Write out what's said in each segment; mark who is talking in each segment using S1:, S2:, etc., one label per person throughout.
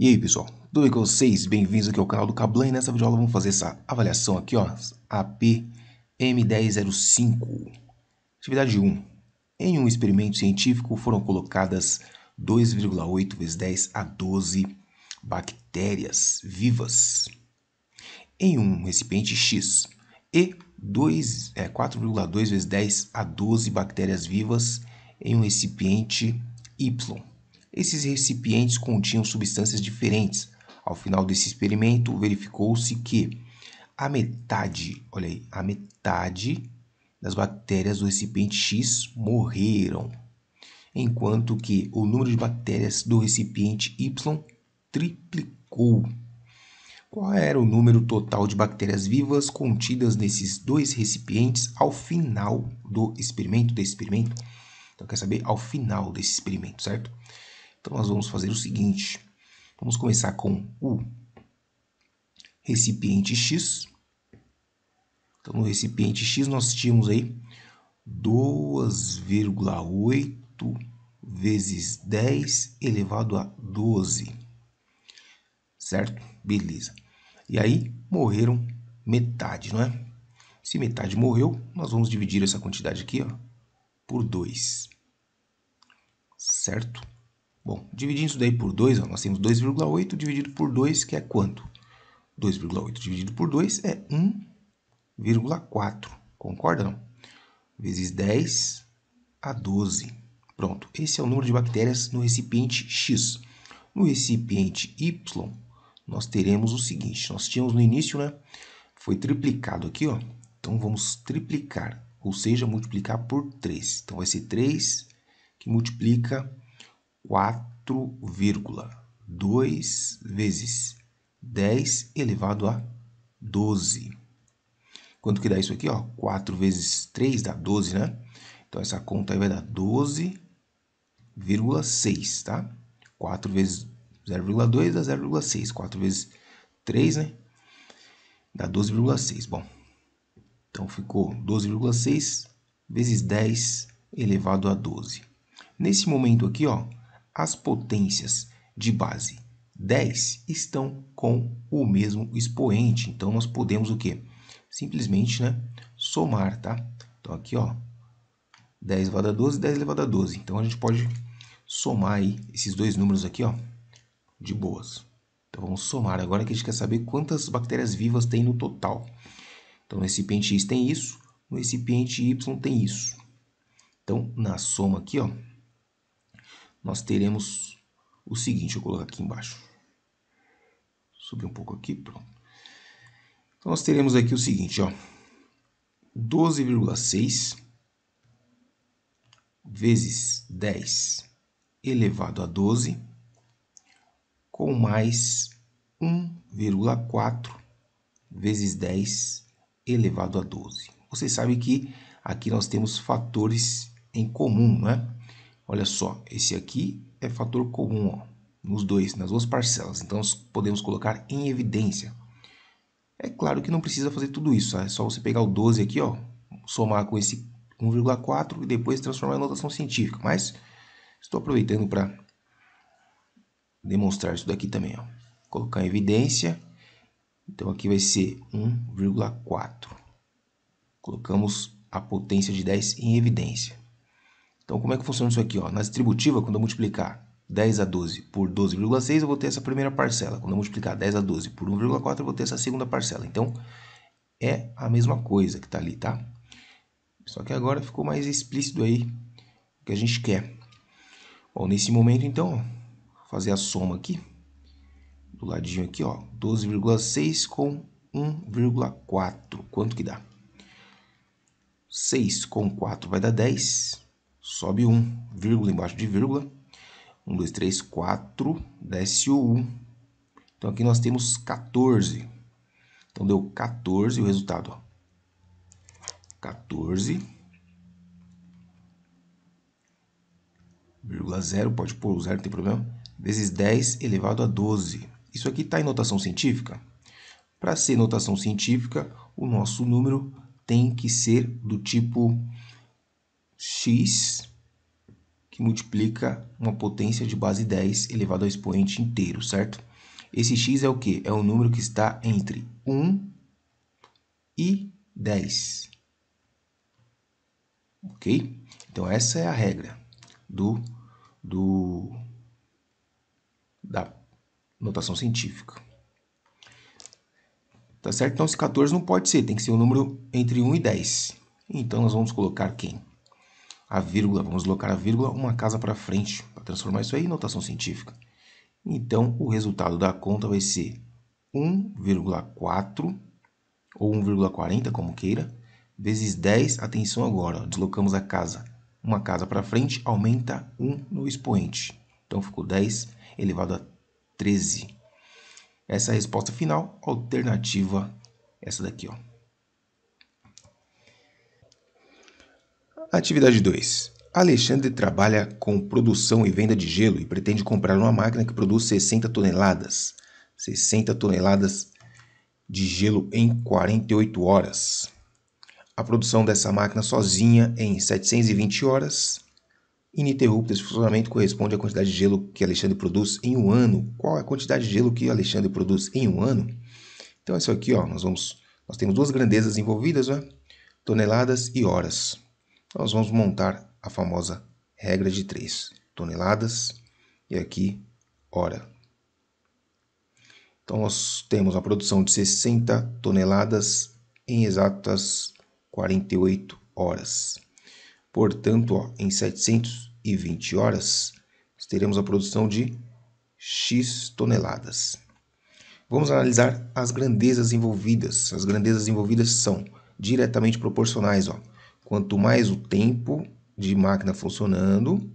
S1: E aí, pessoal, tudo bem com vocês? Bem-vindos aqui ao canal do Kablan e nessa videoaula vamos fazer essa avaliação aqui, ó, AP M1005. Atividade 1. Em um experimento científico foram colocadas 2,8 vezes 10 a 12 bactérias vivas em um recipiente X e 4,2 vezes 10 a 12 bactérias vivas em um recipiente Y. Esses recipientes continham substâncias diferentes. Ao final desse experimento, verificou-se que a metade, olha aí, a metade das bactérias do recipiente X morreram, enquanto que o número de bactérias do recipiente Y triplicou. Qual era o número total de bactérias vivas contidas nesses dois recipientes ao final do experimento, Então, quer saber ao final desse experimento, certo? Então, nós vamos fazer o seguinte. Vamos começar com o recipiente X. Então, no recipiente X, nós tínhamos aí 2,8 vezes 10 elevado a 12. Certo? Beleza. E aí, morreram metade, não é? Se metade morreu, nós vamos dividir essa quantidade aqui, ó, por 2. Certo? Bom, dividindo isso daí por 2, ó, nós temos 2,8 dividido por 2, que é quanto? 2,8 dividido por 2 é 1,4. Concorda, não? Vezes 10 a 12. Pronto, esse é o número de bactérias no recipiente X. No recipiente Y, nós teremos o seguinte. Nós tínhamos no início, né? Foi triplicado aqui, ó. Então, vamos triplicar, ou seja, multiplicar por 3. Então, vai ser 3 que multiplica 4,2 vezes 10 elevado a 12. Quanto que dá isso aqui, ó? 4 vezes 3 dá 12, né? Então, essa conta aí vai dar 12,6, tá? 4 vezes 0,2 dá 0,6. 4 vezes 3, né? Dá 12,6. Bom, então ficou 12,6 vezes 10 elevado a 12. Nesse momento aqui, ó, as potências de base 10 estão com o mesmo expoente. Então, nós podemos o quê? Simplesmente, né, somar, tá? Então, aqui, ó, 10 elevado a 12, 10 elevado a 12. Então, a gente pode somar aí esses dois números aqui, ó, de boas. Então, vamos somar agora que a gente quer saber quantas bactérias vivas tem no total. Então, no recipiente X tem isso, no recipiente Y tem isso. Então, na soma aqui, ó, nós teremos o seguinte, eu vou colocar aqui embaixo. Subir um pouco aqui, pronto. Então, nós teremos aqui o seguinte, ó, 12,6 vezes 10 elevado a 12 com mais 1,4 vezes 10 elevado a 12. Vocês sabem que aqui nós temos fatores em comum, não é? Olha só, esse aqui é fator comum, ó, nas duas parcelas. Então, nós podemos colocar em evidência. É claro que não precisa fazer tudo isso, é só você pegar o 12 aqui, ó, somar com esse 1,4 e depois transformar em notação científica. Mas estou aproveitando para demonstrar isso daqui também, ó. Colocar em evidência. Então, aqui vai ser 1,4. Colocamos a potência de 10 em evidência. Então, como é que funciona isso aqui, ó? Na distributiva, quando eu multiplicar 10 a 12 por 12,6, eu vou ter essa primeira parcela. Quando eu multiplicar 10 a 12 por 1,4, eu vou ter essa segunda parcela. Então, é a mesma coisa que está ali, tá? Só que agora ficou mais explícito aí o que a gente quer. Bom, nesse momento, então, ó, vou fazer a soma aqui. Do ladinho aqui, ó, 12,6 com 1,4. Quanto que dá? 6 com 4 vai dar 10. Sobe 1, vírgula embaixo de vírgula. 1, 2, 3, 4, desce o 1. Então, aqui nós temos 14. Então, deu 14 o resultado, ó. 14,0, pode pôr o 0, não tem problema, vezes 10 elevado a 12. Isso aqui está em notação científica? Para ser notação científica, o nosso número tem que ser do tipo x, que multiplica uma potência de base 10 elevado ao expoente inteiro, certo? Esse x é o quê? É o número que está entre 1 e 10. Ok? Então, essa é a regra da notação científica. Tá certo? Então, esse 14 não pode ser, tem que ser um número entre 1 e 10. Então, nós vamos colocar quem? A vírgula, vamos colocar a vírgula uma casa para frente, para transformar isso aí em notação científica. Então, o resultado da conta vai ser 1,4 ou 1,40, como queira, vezes 10. Atenção agora, deslocamos a casa. Uma casa para frente, aumenta 1 no expoente. Então, ficou 10 elevado a 13. Essa é a resposta final, alternativa, essa daqui, ó. Atividade 2. Alexandre trabalha com produção e venda de gelo e pretende comprar uma máquina que produz 60 toneladas. 60 toneladas de gelo em 48 horas. A produção dessa máquina sozinha em 720 horas ininterruptas de funcionamento corresponde à quantidade de gelo que Alexandre produz em um ano. Qual é a quantidade de gelo que Alexandre produz em um ano? Então, isso aqui, ó, nós temos duas grandezas envolvidas, né? Toneladas e horas. Então, nós vamos montar a famosa regra de 3. Toneladas e aqui, hora. Então, nós temos a produção de 60 toneladas em exatas 48 horas. Portanto, ó, em 720 horas, nós teremos a produção de X toneladas. Vamos analisar as grandezas envolvidas. As grandezas envolvidas são diretamente proporcionais. Ó. Quanto mais o tempo de máquina funcionando,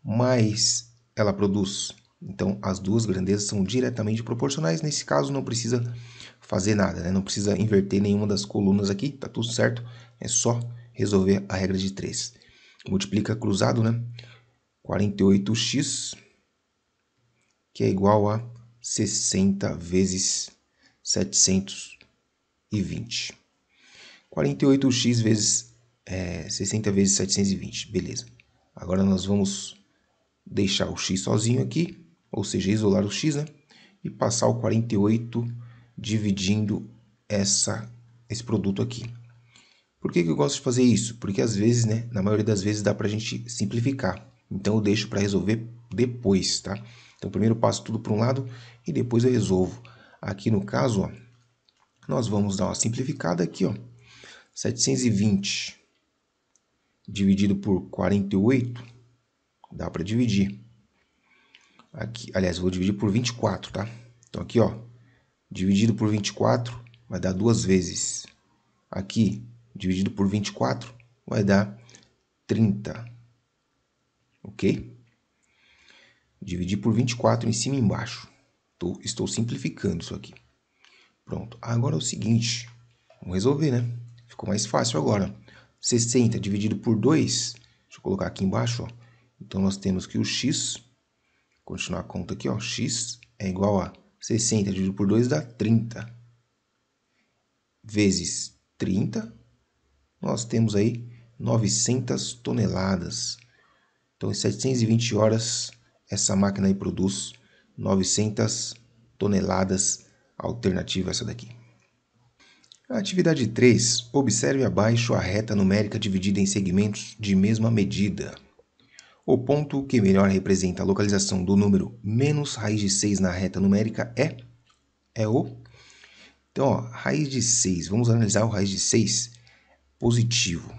S1: mais ela produz. Então, as duas grandezas são diretamente proporcionais. Nesse caso, não precisa fazer nada, né? Não precisa inverter nenhuma das colunas aqui, tá tudo certo. É só resolver a regra de 3. Multiplica cruzado, né? 48x, que é igual a 60 vezes 720. 48x vezes 60 vezes 720, beleza. Agora nós vamos deixar o x sozinho aqui, ou seja, isolar o x, né? E passar o 48 dividindo esse produto aqui. Por que eu gosto de fazer isso? Porque às vezes, né, na maioria das vezes dá para a gente simplificar. Então eu deixo para resolver depois, tá? Então primeiro eu passo tudo para um lado e depois eu resolvo. Aqui no caso, ó, nós vamos dar uma simplificada aqui, ó. 720 dividido por 48, dá para dividir. Aqui, aliás, eu vou dividir por 24, tá? Então aqui, ó, dividido por 24 vai dar 2 vezes. Aqui, dividido por 24 vai dar 30. Ok? Dividir por 24 em cima e embaixo. Estou simplificando isso aqui. Pronto. Agora é o seguinte. Vamos resolver, né? Ficou mais fácil agora. 60 dividido por 2. Deixa eu colocar aqui embaixo, ó. Então, nós temos que o x, continuar a conta aqui, ó. X é igual a 60 dividido por 2 dá 30. Vezes 30, nós temos aí 900 toneladas. Então, em 720 horas, essa máquina aí produz 900 toneladas, alternativa essa daqui. A atividade 3, observe abaixo a reta numérica dividida em segmentos de mesma medida. O ponto que melhor representa a localização do número menos raiz de 6 na reta numérica é o... Então, ó, raiz de 6, vamos analisar o raiz de 6 positivo,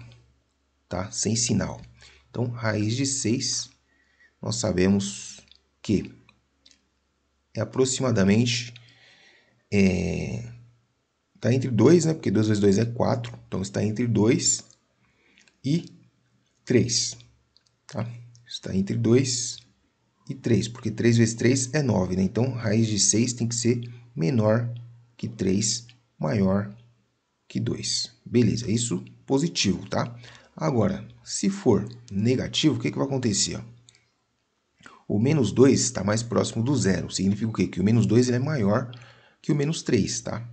S1: tá? Sem sinal. Então, raiz de 6, nós sabemos que é aproximadamente... Está entre 2, né? Porque 2 vezes 2 é 4. Então, está entre 2 e 3. Tá? Está entre 2 e 3. Porque 3 vezes 3 é 9, né? Então, raiz de 6 tem que ser menor que 3, maior que 2. Beleza, isso positivo, tá? Agora, se for negativo, o que vai acontecer? O menos 2 está mais próximo do zero. Significa o quê? Que o menos 2 ele é maior que o menos 3, tá?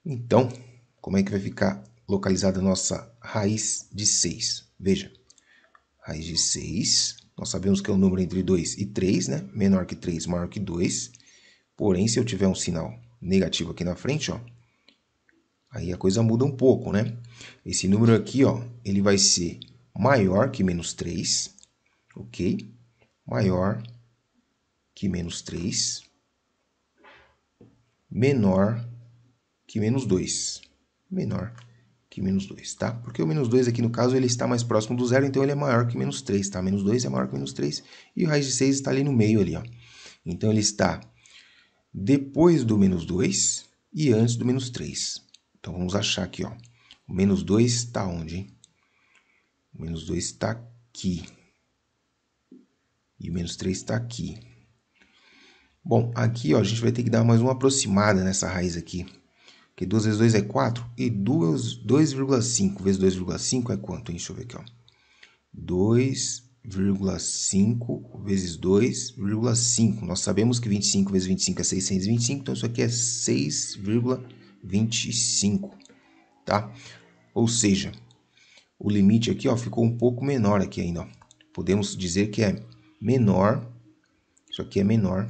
S1: Então, como é que vai ficar localizada a nossa raiz de 6? Veja, raiz de 6, nós sabemos que é um número entre 2 e 3, né? Menor que 3, maior que 2. Porém, se eu tiver um sinal negativo aqui na frente, ó, aí a coisa muda um pouco, né? Esse número aqui, ó, ele vai ser maior que menos 3, ok? Maior que menos 3, menor que menos 2. Menor que menos 2, tá? Porque o menos 2 aqui, no caso, ele está mais próximo do zero, então ele é maior que menos 3, tá? Menos 2 é maior que menos 3, e o raiz de 6 está ali no meio, ali, ó. Então, ele está depois do menos 2 e antes do menos 3. Então, vamos achar aqui, ó. O menos 2 está onde, hein? O menos 2 está aqui. E o menos 3 está aqui. Bom, aqui, ó, a gente vai ter que dar mais uma aproximada nessa raiz aqui. Porque 2 vezes 2 é 4 e 2,5 vezes 2,5 é quanto? Deixa eu ver aqui, ó. 2,5 vezes 2,5. Nós sabemos que 25 vezes 25 é 625, então isso aqui é 6,25, tá? Ou seja, o limite aqui, ó, ficou um pouco menor aqui ainda, ó. Podemos dizer que é menor, isso aqui é menor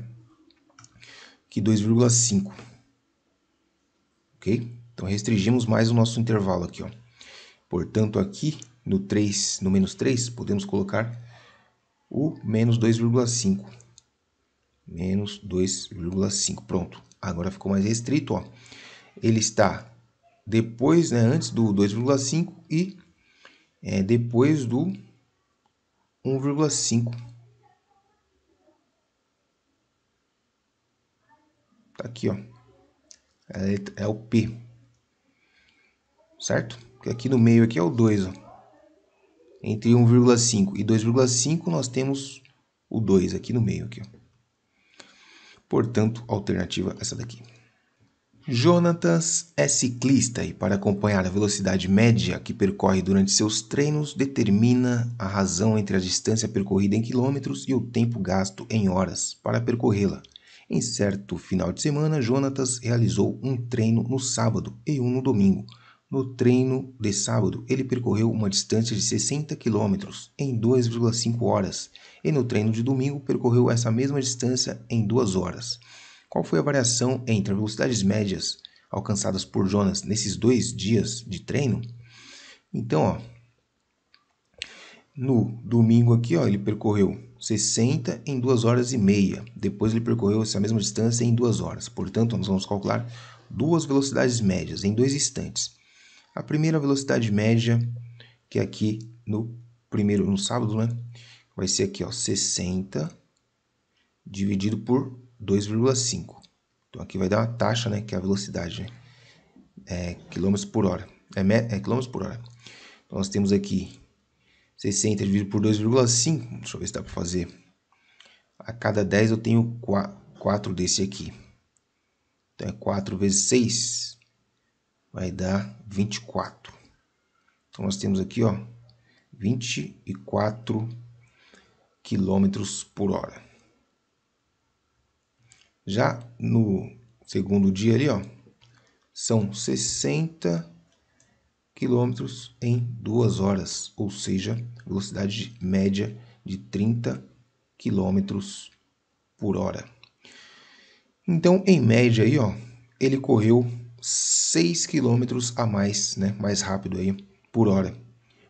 S1: que 2,5. Ok? Então, restringimos mais o nosso intervalo aqui, ó. Portanto, aqui no menos 3, podemos colocar o menos 2,5. Menos 2,5. Pronto. Agora ficou mais restrito, ó. Ele está depois, né, antes do 2,5 e depois do 1,5. Tá aqui, ó. É o P. Certo? Porque aqui no meio aqui é o 2, ó. Entre 1,5 e 2,5 nós temos o 2 aqui no meio. Aqui, ó. Portanto, a alternativa é essa daqui. Jonatas é ciclista e, para acompanhar a velocidade média que percorre durante seus treinos, determina a razão entre a distância percorrida em quilômetros e o tempo gasto em horas para percorrê-la. Em certo final de semana, Jonatas realizou um treino no sábado e um no domingo. No treino de sábado, ele percorreu uma distância de 60 km em 2,5 horas, e no treino de domingo percorreu essa mesma distância em 2 horas. Qual foi a variação entre as velocidades médias alcançadas por Jonas nesses 2 dias de treino? Então, ó, no domingo aqui, ó, ele percorreu 60 em 2 horas e meia. Depois ele percorreu essa mesma distância em 2 horas. Portanto, nós vamos calcular duas velocidades médias em 2 instantes. A primeira velocidade média, que é aqui no sábado, né? Vai ser aqui, ó, 60 dividido por 2,5. Então, aqui vai dar uma taxa, né? Que é a velocidade, né? Quilômetros por hora. Quilômetros por hora. Então, nós temos aqui 60 dividido por 2,5. Deixa eu ver se dá para fazer. A cada 10 eu tenho 4 desse aqui. Então, é 4 vezes 6. Vai dar 24. Então, nós temos aqui, ó, 24 quilômetros por hora. Já no segundo dia ali, ó, são 60 quilômetros em 2 horas, ou seja, velocidade média de 30 quilômetros por hora. Então, em média aí, ó, ele correu 6 quilômetros a mais, né, mais rápido aí por hora.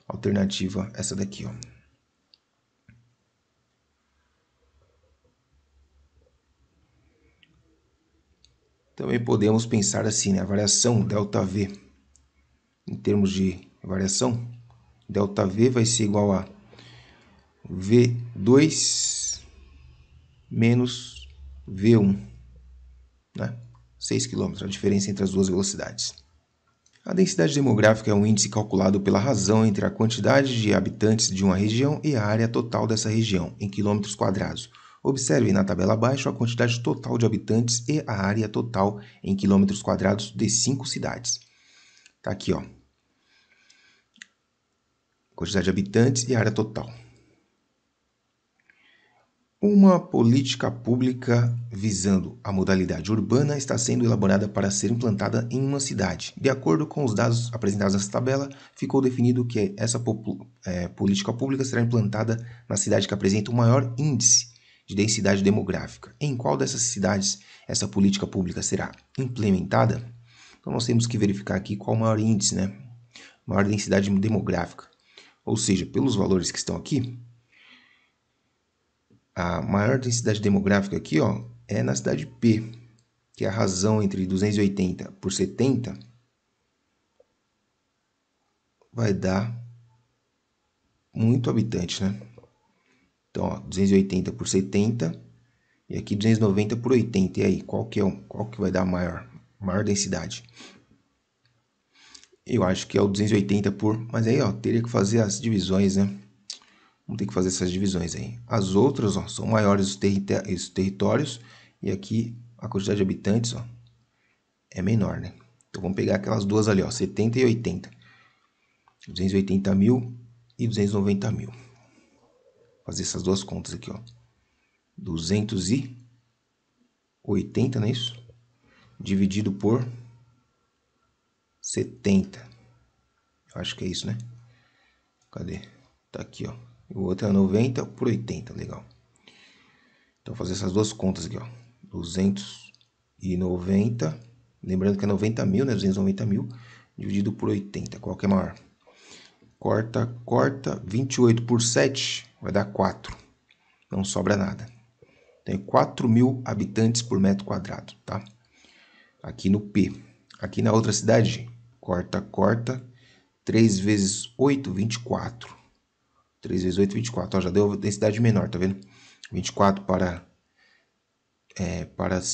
S1: Alternativa essa daqui, ó. Também podemos pensar assim, né, a variação ΔV, em termos de variação, ΔV vai ser igual a V2 menos V1, né? 6 km, a diferença entre as duas velocidades. A densidade demográfica é um índice calculado pela razão entre a quantidade de habitantes de uma região e a área total dessa região, em quilômetros quadrados. Observe na tabela abaixo a quantidade total de habitantes e a área total em quilômetros quadrados de 5 cidades. Tá aqui, ó. Quantidade de habitantes e área total. Uma política pública visando a modalidade urbana está sendo elaborada para ser implantada em uma cidade. De acordo com os dados apresentados nessa tabela, ficou definido que essa política pública será implantada na cidade que apresenta o maior índice de densidade demográfica. Em qual dessas cidades essa política pública será implementada? Então, nós temos que verificar aqui qual o maior índice, né? Maior densidade demográfica. Ou seja, pelos valores que estão aqui, a maior densidade demográfica aqui, ó, é na cidade P, que é a razão entre 280 por 70 vai dar muito habitante, né? Então, ó, 280 por 70 e aqui 290 por 80. E aí, qual que vai dar a maior densidade? Eu acho que é o 280 por... Mas aí, ó, teria que fazer as divisões, né? Vamos ter que fazer essas divisões aí. As outras, ó, são maiores os territórios. E aqui, a quantidade de habitantes, ó, é menor, né? Então, vamos pegar aquelas duas ali, ó, 70 e 80. 280 mil e 290 mil. Fazer essas duas contas aqui, ó. 280, não é isso? Dividido por 70. Eu acho que é isso, né? Cadê? Tá aqui, ó. O outro é 90 por 80, legal. Então, fazer essas duas contas aqui, ó. 290, lembrando que é 90 mil, né? 290 mil, dividido por 80. Qual que é maior? Corta. 28 por 7 vai dar 4. Não sobra nada. Tem 4.000 habitantes por metro quadrado, tá? Aqui no P. Aqui na outra cidade, corta. 3 vezes 8, 24. 3 vezes 8, 24. Ó, já deu densidade menor, tá vendo? 24 para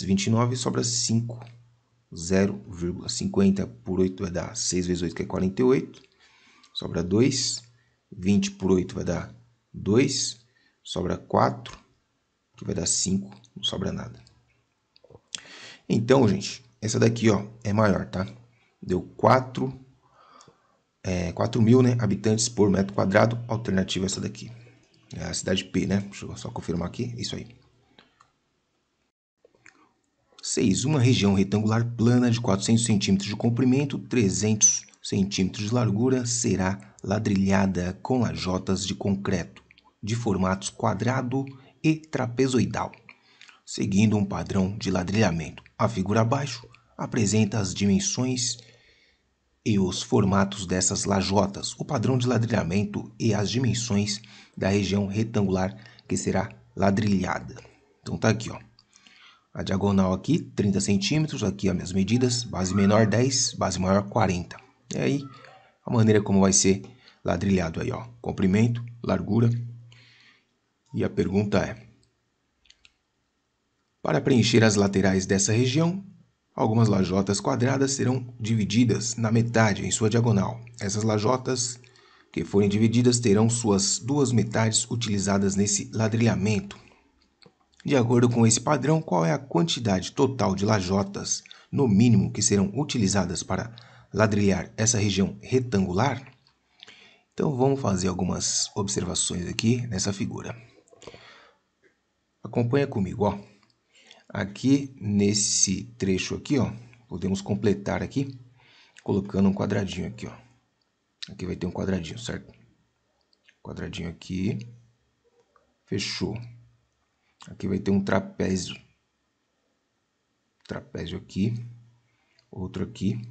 S1: 29 sobra 5. 0,50 por 8 vai dar 6 vezes 8, que é 48. Sobra 2. 20 por 8 vai dar 2. Sobra 4, que vai dar 5. Não sobra nada. Então, gente, essa daqui, ó, é maior, tá? Deu 4.000, né, habitantes por metro quadrado. Alternativa essa daqui. É a cidade P, né? Deixa eu só confirmar aqui. Isso aí. 6. Uma região retangular plana de 400 centímetros de comprimento, 300 centímetros de largura, será ladrilhada com lajotas de concreto, de formatos quadrado e trapezoidal, seguindo um padrão de ladrilhamento. A figura abaixo apresenta as dimensões e os formatos dessas lajotas, o padrão de ladrilhamento e as dimensões da região retangular que será ladrilhada. Então tá aqui, ó. A diagonal aqui, 30 centímetros, aqui as minhas medidas, base menor 10, base maior 40. E aí, a maneira como vai ser ladrilhado aí, ó, comprimento, largura. E a pergunta é: para preencher as laterais dessa região, algumas lajotas quadradas serão divididas na metade em sua diagonal. Essas lajotas que forem divididas terão suas duas metades utilizadas nesse ladrilhamento. De acordo com esse padrão, qual é a quantidade total de lajotas, no mínimo, que serão utilizadas para ladrilhar essa região retangular? Então, vamos fazer algumas observações aqui nessa figura. Acompanha comigo, ó. Aqui, nesse trecho aqui, ó, podemos completar aqui, colocando um quadradinho aqui, ó. Aqui vai ter um quadradinho, certo? Quadradinho aqui. Fechou. Aqui vai ter um trapézio. Trapézio aqui. Outro aqui.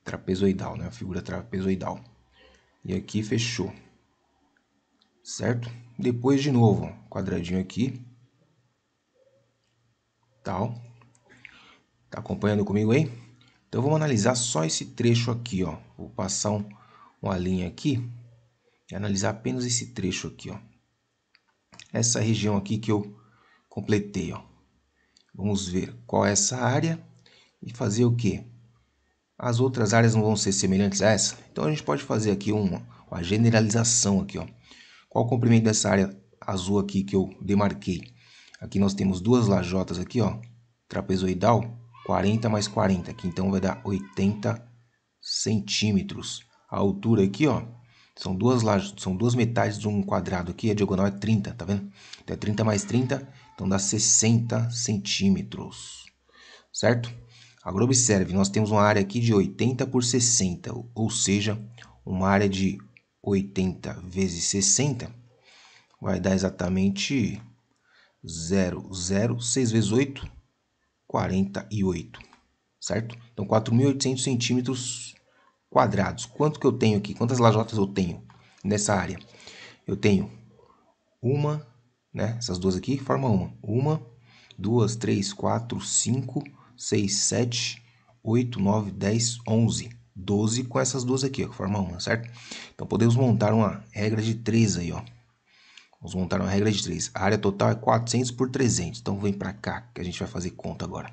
S1: Trapezoidal, né? A figura trapezoidal. E aqui fechou. Certo? Depois, de novo, ó, quadradinho aqui. Tal. Tá acompanhando comigo aí? Então, vamos analisar só esse trecho aqui, ó. Vou passar uma linha aqui e analisar apenas esse trecho aqui, ó. Essa região aqui que eu completei, ó. Vamos ver qual é essa área e fazer o quê? As outras áreas não vão ser semelhantes a essa? Então, a gente pode fazer aqui uma generalização aqui, ó. Qual o comprimento dessa área azul aqui que eu demarquei? Aqui nós temos duas lajotas aqui, ó. Trapezoidal, 40 mais 40. Aqui, então, vai dar 80 centímetros. A altura aqui, ó, são duas metades de um quadrado aqui. A diagonal é 30, tá vendo? Então, é 30 mais 30, então dá 60 centímetros. Certo? Agora, observe, nós temos uma área aqui de 80 por 60, ou seja, uma área de 80 vezes 60 vai dar exatamente 0, 6 vezes 8, 48, certo? Então, 4.800 centímetros quadrados. Quanto que eu tenho aqui? Quantas lajotas eu tenho nessa área? Eu tenho uma, né? Essas duas aqui formam uma. Uma, 2, 3, 4, 5, 6, 7, 8, 9, 10, 11, 12 com essas duas aqui, ó, que formam uma, certo? Então, podemos montar uma regra de 3 aí, ó. Vamos montar uma regra de 3. A área total é 400 por 300. Então, vem para cá, que a gente vai fazer conta agora.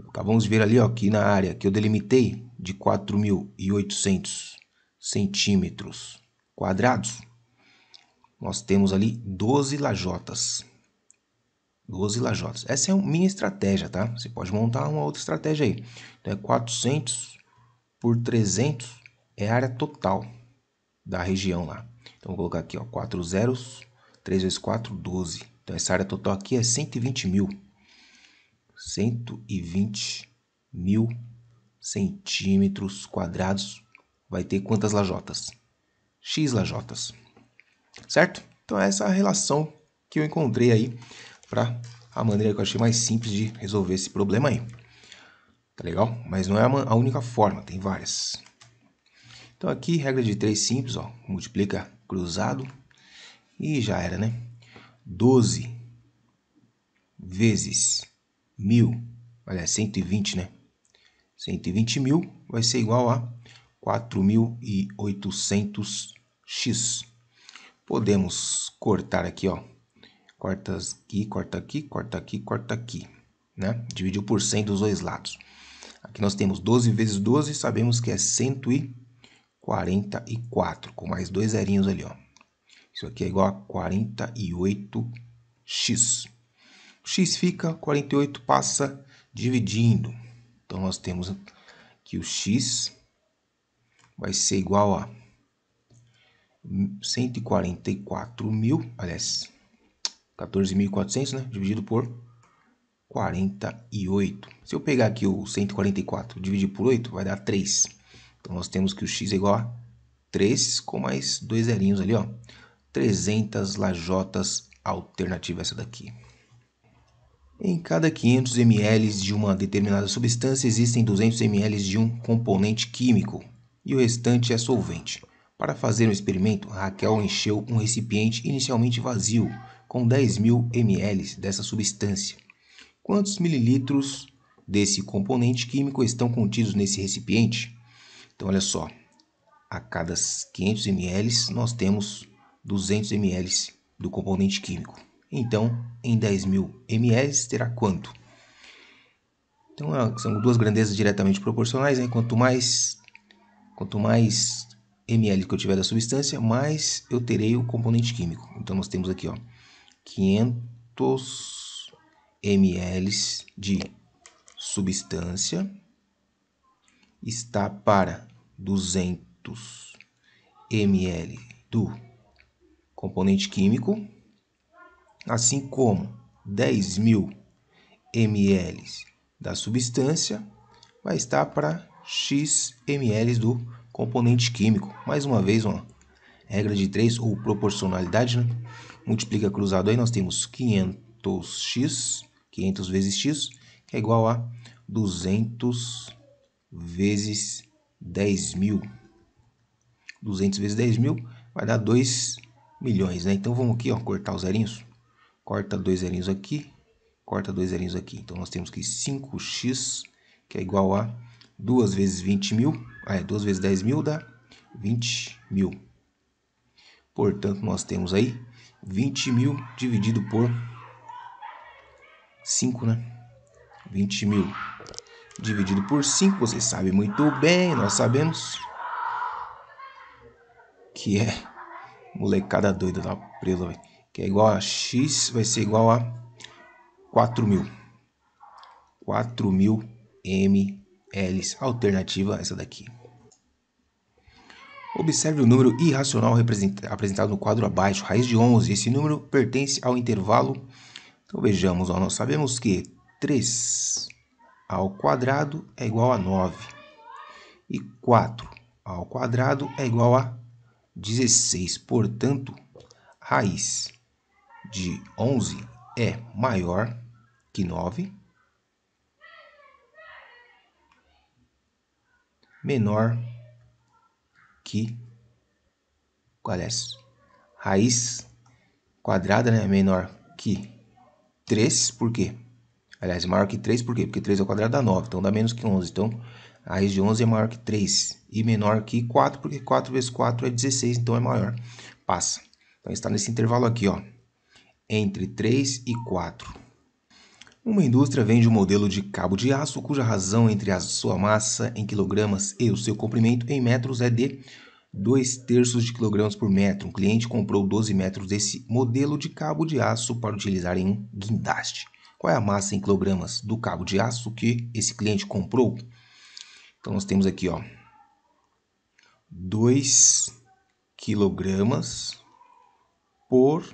S1: Acabamos de ver ali, ó, que na área que eu delimitei de 4.800 centímetros quadrados, nós temos ali 12 lajotas. 12 lajotas. Essa é a minha estratégia, tá? Você pode montar uma outra estratégia aí. Então, é 400 por 300 é a área total da região lá. Então, vou colocar aqui, ó, 4 zeros, 3 vezes 4, 12. Então, essa área total aqui é 120 mil. 120 mil centímetros quadrados. Vai ter quantas lajotas? X lajotas. Certo? Então, essa é a relação que eu encontrei aí para a maneira que eu achei mais simples de resolver esse problema aí. Tá legal? Mas não é a única forma, tem várias. Então, aqui, regra de 3 simples, ó. Multiplica cruzado e já era, né? 12 vezes 1.000, aliás, 120, né? 120 mil vai ser igual a 4.800x. Podemos cortar aqui, ó. Corta aqui, corta aqui, corta aqui, corta aqui, né? Dividiu por 100 dos dois lados. Aqui nós temos 12 vezes 12, sabemos que é 144, com mais dois zerinhos ali, ó. Isso aqui é igual a 48x. O x fica, 48 passa dividindo. Então, nós temos que o x vai ser igual a 144 mil, aliás, 14.400, né? Dividido por 48. Se eu pegar aqui o 144 e dividir por 8, vai dar 3. Então, nós temos que o x é igual a 3 com mais dois zerinhos ali, ó. 300 lajotas, alternativa essa daqui. Em cada 500 ml de uma determinada substância, existem 200 ml de um componente químico e o restante é solvente. Para fazer um experimento, Raquel encheu um recipiente inicialmente vazio com 10.000 ml dessa substância. Quantos mililitros desse componente químico estão contidos nesse recipiente? Então, olha só, a cada 500 ml nós temos 200 ml do componente químico. Então, em 10.000 ml terá quanto? Então, são duas grandezas diretamente proporcionais, né? Quanto mais ml que eu tiver da substância, mais eu terei o componente químico. Então, nós temos aqui, ó, 500 ml de substância está para 200 ml do componente químico, assim como 10.000 ml da substância vai estar para x ml do componente químico. Mais uma vez, uma regra de 3 ou proporcionalidade, né? Multiplica cruzado aí, nós temos 500x, 500 vezes x, que é igual a 200 vezes 10.000. 200 vezes 10.000 vai dar 2 milhões, né? Então, vamos aqui, ó, cortar os zerinhos. Corta dois zerinhos aqui, corta dois zerinhos aqui. Então, nós temos que 5x, que é igual a 2 vezes 20.000. 2 vezes 10.000 dá 20.000. Portanto, nós temos aí 20.000 dividido por 5, né? 20.000 dividido por 5, vocês sabem muito bem, nós sabemos que é molecada doida lá presa, que é igual a x, vai ser igual a 4.000. 4.000 ml, alternativa essa daqui. Observe o número irracional apresentado no quadro abaixo, raiz de 11. Esse número pertence ao intervalo. Então, vejamos, ó, nós sabemos que 3 ao quadrado é igual a 9. E 4 ao quadrado é igual a 16. Portanto, raiz de 11 é maior que 9, menor que, raiz quadrada, né, menor que 3, por quê? Aliás, maior que 3, por quê? Porque 3 ao quadrado dá 9, então dá menos que 11. Então, a raiz de 11 é maior que 3 e menor que 4, porque 4 vezes 4 é 16, então é maior. Passa. Então, está nesse intervalo aqui, ó, entre 3 e 4. Uma indústria vende um modelo de cabo de aço cuja razão entre a sua massa em quilogramas e o seu comprimento em metros é de 2/3 de quilogramas por metro. Um cliente comprou 12 metros desse modelo de cabo de aço para utilizar em um guindaste. Qual é a massa em quilogramas do cabo de aço que esse cliente comprou? Então, nós temos aqui, ó, 2 quilogramas por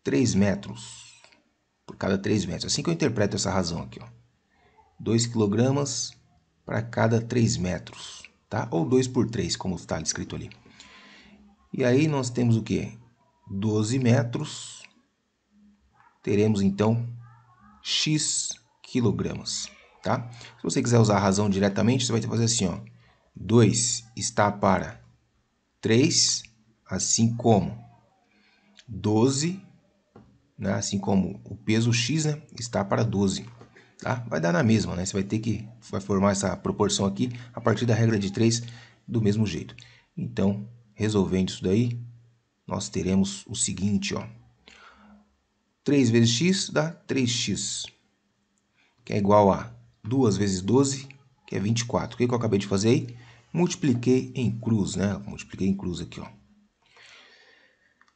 S1: 3 metros. Por cada 3 metros. Assim que eu interpreto essa razão aqui, ó. 2 quilogramas para cada 3 metros, tá? Ou 2 por 3, como está escrito ali. E aí nós temos o quê? 12 metros. Teremos, então, x quilogramas, tá? Se você quiser usar a razão diretamente, você vai ter que fazer assim, ó. 2 está para 3, assim como 12, né? Assim como o peso x, né, está para 12. Tá? Vai dar na mesma, né? Você vai formar essa proporção aqui a partir da regra de 3 do mesmo jeito. Então, resolvendo isso daí, nós teremos o seguinte, ó. 3 vezes x dá 3x, que é igual a 2 vezes 12, que é 24. O que eu acabei de fazer aí? Multipliquei em cruz, né? Multipliquei em cruz aqui, ó.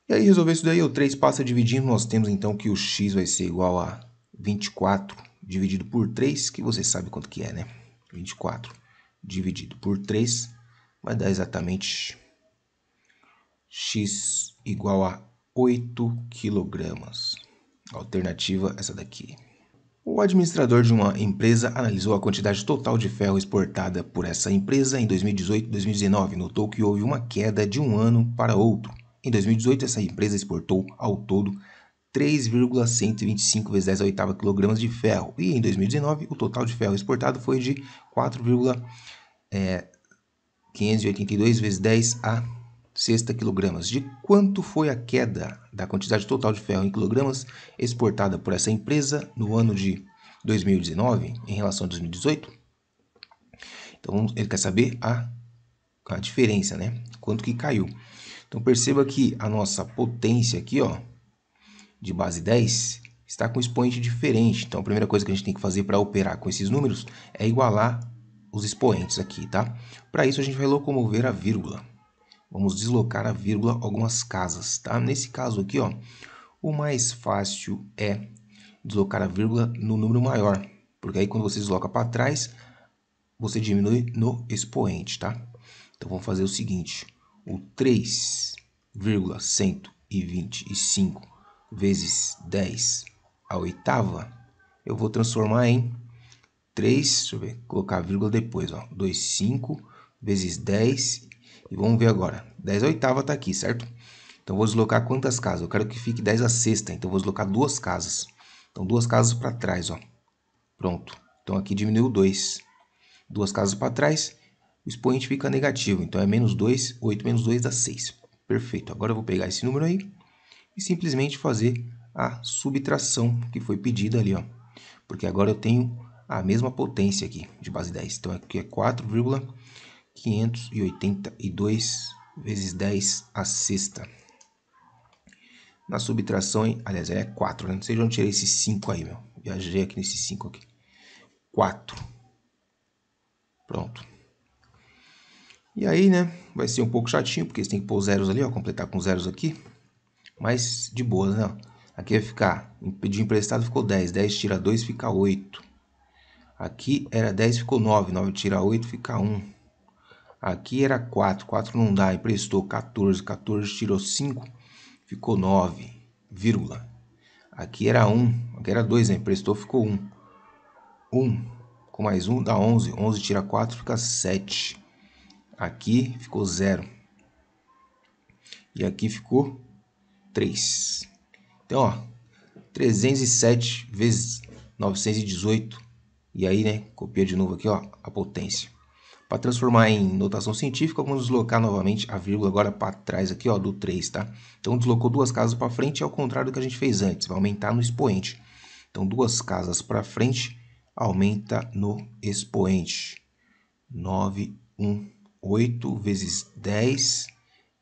S1: E aí, resolver isso daí, o 3 passa dividindo, nós temos então que o x vai ser igual a 24 dividido por 3, que você sabe quanto que é, né? 24 dividido por 3 vai dar exatamente x igual a 8 quilogramas. Alternativa essa daqui. O administrador de uma empresa analisou a quantidade total de ferro exportada por essa empresa em 2018 e 2019. Notou que houve uma queda de um ano para outro. Em 2018, essa empresa exportou ao todo 3,125 vezes 10 a oitava quilogramas de ferro. E em 2019, o total de ferro exportado foi de 4,582 vezes 10 a sexta quilogramas. De quanto foi a queda da quantidade total de ferro em quilogramas exportada por essa empresa no ano de 2019 em relação a 2018? Então, ele quer saber a diferença, né? Quanto que caiu. Então, perceba que a nossa potência aqui, ó, de base 10, está com um expoente diferente. Então, a primeira coisa que a gente tem que fazer para operar com esses números é igualar os expoentes aqui, tá? Para isso, a gente vai locomover a vírgula. Vamos deslocar a vírgula algumas casas, tá? Nesse caso aqui, ó, o mais fácil é deslocar a vírgula no número maior, porque aí quando você desloca para trás, você diminui no expoente, tá? Então, vamos fazer o seguinte, o 3,125 vezes 10 a oitava, eu vou transformar em 3, deixa eu ver, colocar a vírgula depois, ó, 25 vezes 10, e vamos ver agora, 10 a oitava está aqui, certo? Então, vou deslocar quantas casas? Eu quero que fique 10 a sexta, então vou deslocar duas casas. Então, duas casas para trás, ó. Pronto. Então, aqui diminuiu 2. Duas casas para trás, o expoente fica negativo. Então, é menos 2, 8 menos 2 dá 6. Perfeito. Agora, eu vou pegar esse número aí e simplesmente fazer a subtração que foi pedida ali, ó. Porque agora eu tenho a mesma potência aqui, de base 10. Então, aqui é 4,582 vezes 10 a sexta. Na subtração, aliás, é 4, né? Não sei de onde tirei esse 5 aí, meu. Viajei aqui nesse 5 aqui. 4. Pronto. E aí, né, vai ser um pouco chatinho, porque você tem que pôr zeros ali, ó, completar com zeros aqui. Mas de boa, né? Aqui vai ficar, de emprestado ficou 10. 10 tira 2, fica 8. Aqui era 10, ficou 9. 9 tira 8, fica 1. Aqui era 4. 4 não dá, emprestou 14. 14 tirou 5, ficou 9, vírgula. Aqui era 1, aqui era 2, né? Emprestou, ficou 1. 1 com mais 1 dá 11. 11 tira 4, fica 7. Aqui ficou 0. E aqui ficou 3. Então, ó, 307 vezes 918. E aí, né, copia de novo aqui, ó, a potência. Para transformar em notação científica, vamos deslocar novamente a vírgula agora para trás aqui, ó, do 3, tá? Então, deslocou duas casas para frente, é ao contrário do que a gente fez antes, vai aumentar no expoente. Então, duas casas para frente, aumenta no expoente. 918 vezes 10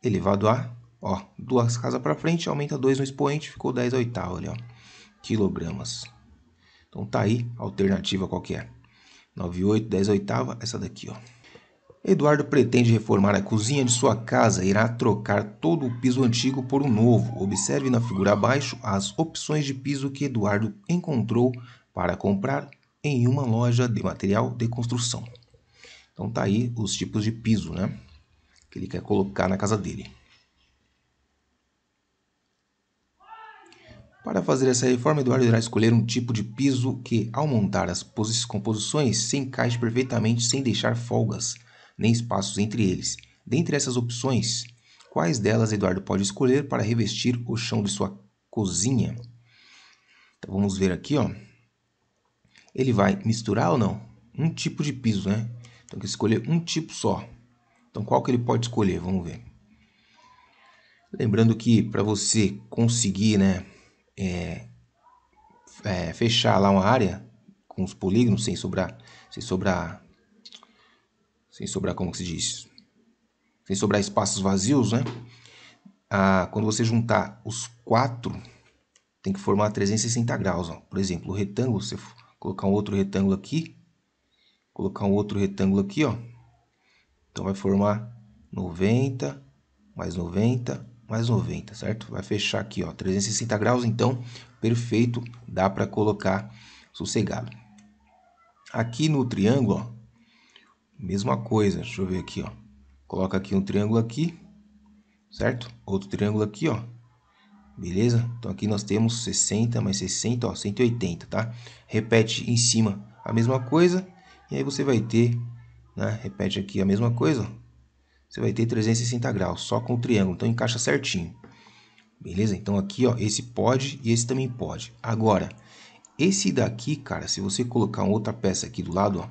S1: elevado a, ó, duas casas para frente, aumenta 2 no expoente, ficou 10 à oitava, olha, ó, quilogramas. Então, tá aí a alternativa qual que é? 98, 10 à oitava, essa daqui, ó. Eduardo pretende reformar a cozinha de sua casa e irá trocar todo o piso antigo por um novo. Observe na figura abaixo as opções de piso que Eduardo encontrou para comprar em uma loja de material de construção. Então tá aí os tipos de piso, né, que ele quer colocar na casa dele. Para fazer essa reforma, Eduardo irá escolher um tipo de piso que, ao montar as composições, se encaixe perfeitamente sem deixar folgas nem espaços entre eles. Dentre essas opções, quais delas Eduardo pode escolher para revestir o chão de sua cozinha? Então vamos ver aqui, ó. Ele vai misturar ou não? Um tipo de piso, né? Então tem que escolher um tipo só. Então qual que ele pode escolher? Vamos ver. Lembrando que para você conseguir, né, fechar lá uma área com os polígonos sem sobrar, como que se diz? Sem sobrar espaços vazios, né? Quando você juntar os quatro, tem que formar 360 graus, ó. Por exemplo, o retângulo, você colocar um outro retângulo aqui, ó. Então vai formar 90, mais 90, mais 90, certo? Vai fechar aqui, ó, 360 graus, então, perfeito, dá para colocar sossegado. Aqui no triângulo, ó, mesma coisa, deixa eu ver aqui, ó. Coloca aqui um triângulo aqui, certo? Outro triângulo aqui, ó. Beleza? Então aqui nós temos 60 mais 60, ó, 180, tá? Repete em cima a mesma coisa e aí você vai ter, né? Repete aqui a mesma coisa, ó. Você vai ter 360 graus, só com o triângulo, então encaixa certinho. Beleza? Então aqui, ó, esse pode e esse também pode. Agora, esse daqui, cara, se você colocar outra peça aqui do lado, ó,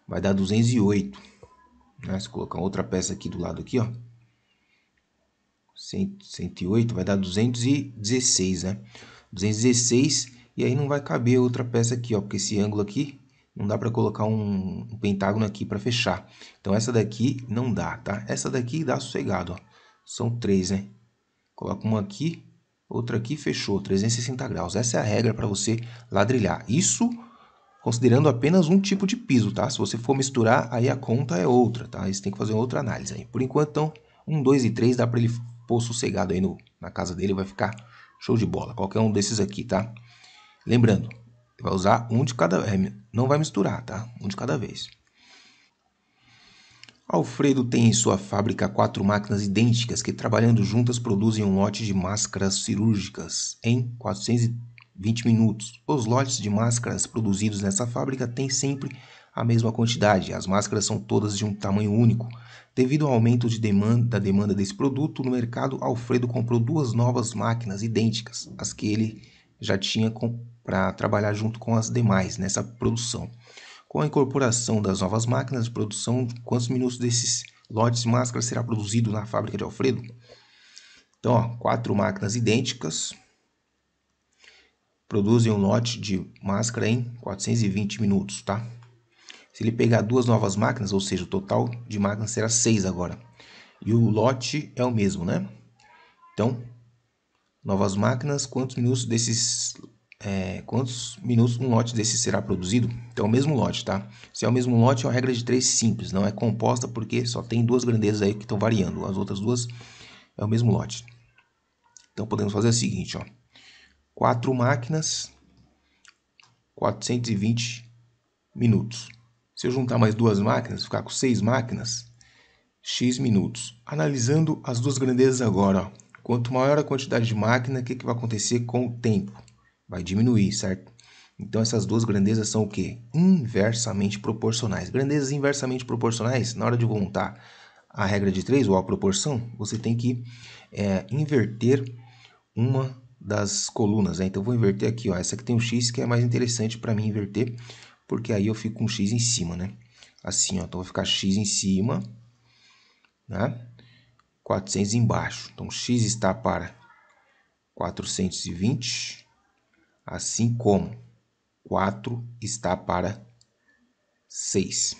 S1: vai dar 208. Né? Se colocar outra peça aqui do lado aqui, ó, 108 vai dar 216, né? 216 e aí não vai caber outra peça aqui, ó, porque esse ângulo aqui não dá para colocar um pentágono aqui para fechar. Então essa daqui não dá, tá? Essa daqui dá sossegado, ó. São três, né? Coloca uma aqui, outra aqui, fechou, 360 graus. Essa é a regra para você ladrilhar. Isso considerando apenas um tipo de piso, tá? Se você for misturar, aí a conta é outra, tá? Aí você tem que fazer outra análise aí. Por enquanto, então, 1, 2 e 3 dá para ele pôr sossegado aí na casa dele, vai ficar show de bola. Qualquer um desses aqui, tá? Lembrando, vai usar um de cada vez, não vai misturar, tá? Um de cada vez. Alfredo tem em sua fábrica 4 máquinas idênticas que, trabalhando juntas, produzem um lote de máscaras cirúrgicas em 420 minutos. Os lotes de máscaras produzidos nessa fábrica têm sempre a mesma quantidade. As máscaras são todas de um tamanho único. Devido ao aumento da demanda desse produto no mercado, Alfredo comprou 2 novas máquinas idênticas, as que ele já tinha para trabalhar junto com as demais nessa produção. Com a incorporação das novas máquinas de produção, quantos minutos desses lotes de máscara será produzido na fábrica de Alfredo? Então, ó, 4 máquinas idênticas produzem um lote de máscara em 420 minutos, tá? Se ele pegar 2 novas máquinas, ou seja, o total de máquinas será 6 agora. E o lote é o mesmo, né? Então, novas máquinas, quantos minutos um lote desse será produzido? Então é o mesmo lote, tá? Se é o mesmo lote, é uma regra de 3 simples, não é composta porque só tem 2 grandezas aí que estão variando. As outras duas é o mesmo lote. Então podemos fazer o seguinte, ó. 4 máquinas, 420 minutos. Se eu juntar mais 2 máquinas, ficar com 6 máquinas, x minutos. Analisando as duas grandezas agora, ó. Quanto maior a quantidade de máquina, o que vai acontecer com o tempo? Vai diminuir, certo? Então, essas duas grandezas são o quê? Inversamente proporcionais. Grandezas inversamente proporcionais, na hora de montar a regra de 3, ou a proporção, você tem que inverter uma das colunas, né? Então, eu vou inverter aqui, ó. Essa aqui tem um x que é mais interessante para mim inverter, porque aí eu fico com x em cima, né? Assim, ó. Então, vai ficar x em cima, né? 400 embaixo. Então, x está para 420, assim como 4 está para 6.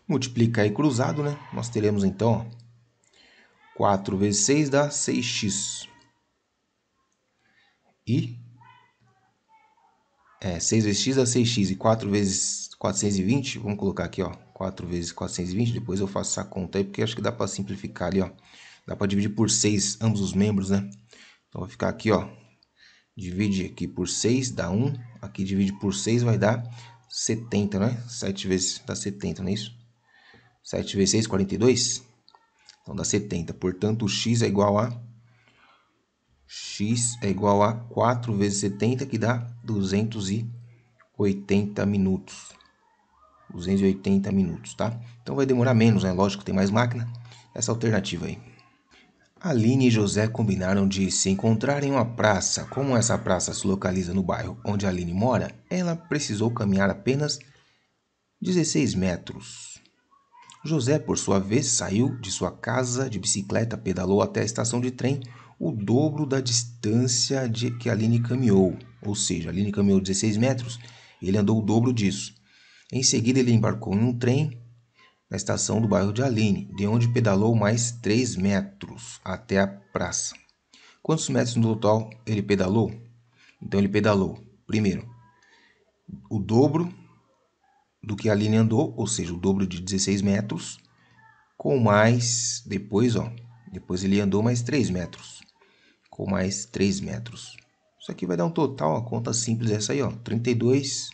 S1: Multiplica aí cruzado, né? Nós teremos, então, ó, 4 vezes 6 dá 6x. E 6 vezes x dá 6x. E 4 vezes 420, vamos colocar aqui, ó, 4 vezes 420. Depois eu faço essa conta aí, porque acho que dá para simplificar ali, ó. Dá para dividir por 6 ambos os membros, né? Então, vai ficar aqui, ó. Divide aqui por 6, dá 1. Aqui divide por 6, vai dar 70, né? 7 vezes dá 70, não é isso? 7 vezes 6, 42. Então, dá 70. Portanto, o x é igual a 4 vezes 70, que dá 280 minutos. 280 minutos, tá? Então, vai demorar menos, né? Lógico, tem mais máquina. Essa alternativa aí. Aline e José combinaram de se encontrar em uma praça. Como essa praça se localiza no bairro onde Aline mora, ela precisou caminhar apenas 16 metros. José, por sua vez, saiu de sua casa de bicicleta, pedalou até a estação de trem, o dobro da distância que Aline caminhou. Ou seja, Aline caminhou 16 metros, ele andou o dobro disso. Em seguida, ele embarcou em um trem na estação do bairro de Aline, de onde pedalou mais 3 metros até a praça. Quantos metros no total ele pedalou? Então, ele pedalou, primeiro, o dobro do que a Aline andou, ou seja, o dobro de 16 metros, com mais, depois ele andou mais 3 metros, com mais 3 metros. Isso aqui vai dar um total, a conta simples essa aí, ó, 32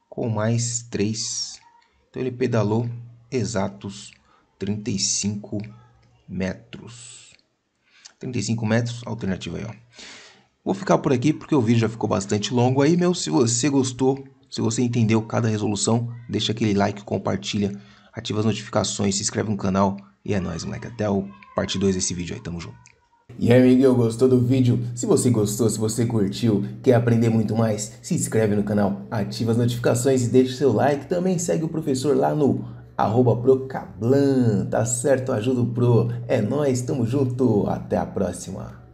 S1: com mais 3. Então, ele pedalou exatos 35 metros. 35 metros, alternativa aí, ó. Vou ficar por aqui porque o vídeo já ficou bastante longo aí, meu. Se você gostou, se você entendeu cada resolução, deixa aquele like, compartilha, ativa as notificações, se inscreve no canal e é nóis, moleque. Até o parte 2 desse vídeo aí, tamo junto.
S2: E aí, amiguinho, gostou do vídeo? Se você gostou, se você curtiu, quer aprender muito mais, se inscreve no canal, ativa as notificações e deixa o seu like. Também segue o professor lá no @procablan, tá certo? Ajuda o Pro. É nóis, tamo junto, até a próxima.